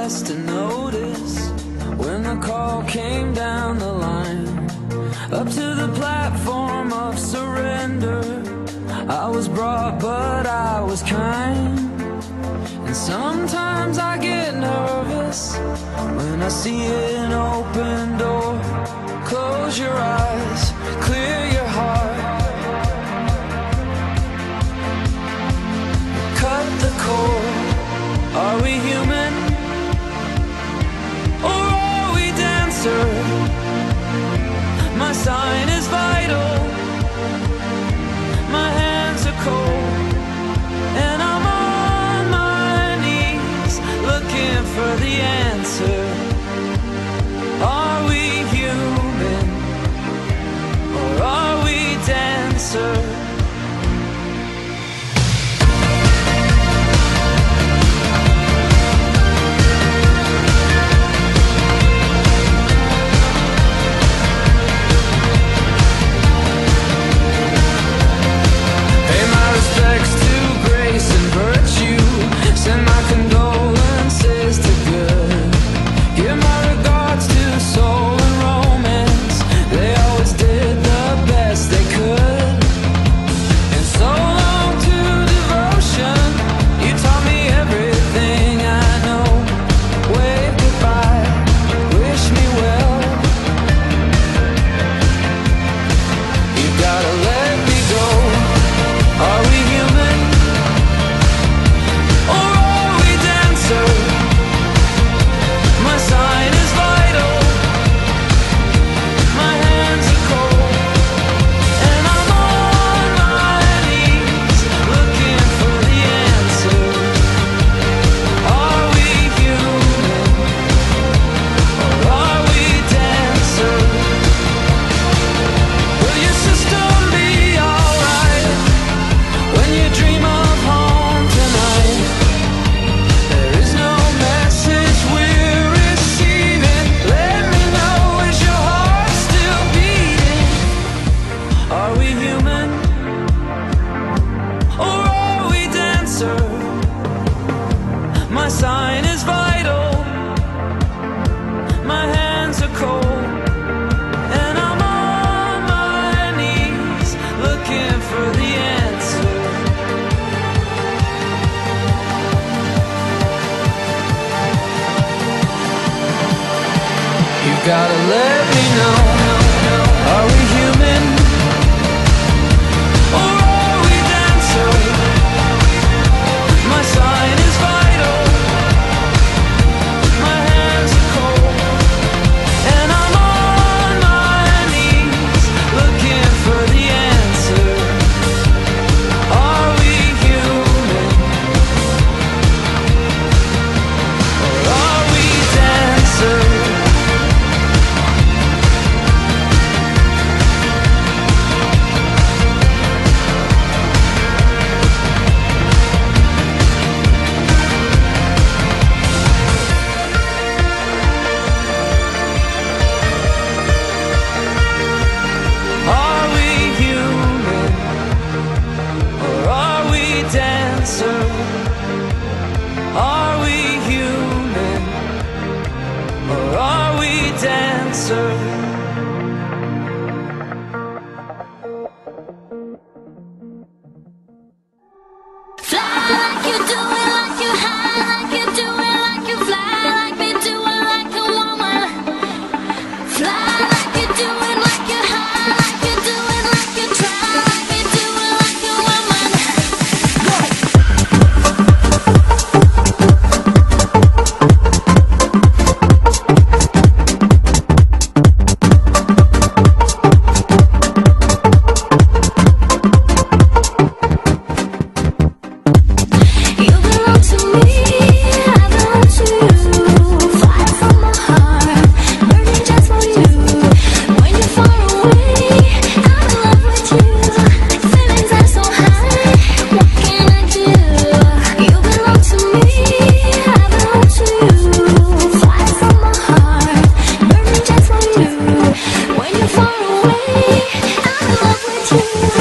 less to notice when the call came down the line, up to the platform of surrender. I was brought, but I was kind. And sometimes I get nervous when I see an open door. Close your eyes, clear your heart, cut the cord. Are we human, or are we dancer? My sign is vital, my hands are cold, and I'm on my knees looking for the answer. Are we human, or are we dancer? Send my condolences to good. Give my regards to soul and romance. They always did the best they could. And so long to devotion. You taught me everything I know. Wave goodbye, wish me well. You gotta let me go. Are we human, or are we dancer? My sign is vital, my hands are cold, and I'm on my knees looking for the answer. Are we human, or are we dancer? Will your system be alright when you dream of home tonight? There is no message we're receiving. Let me know, is your heart still beating? Are we human, or are we dancer? My sign is vital, my hands are cold, and I'm on my knees looking for the answer. You gotta let me know. Are we human, or are we dancer? My sign is vital, my hands are cold, and I'm on my knees looking for the answer. Are we human, or are we dancer? Are we human, or are we dancer? Are we human, or are we dancer? Fly like you do it, like you high, like you do it, like you fly, like me do it, like a woman. Fly like you do it, like you high, like you do it, like you try, like me do it, like a woman. You belong to me, I belong to you. Fire from my heart, burning just for you. When you're far away, I'm in love with you. Feelings are so high, what can I do? You belong to me, I belong to you. Fire from my heart, burning just for you. When you're far away, I'm in love with you.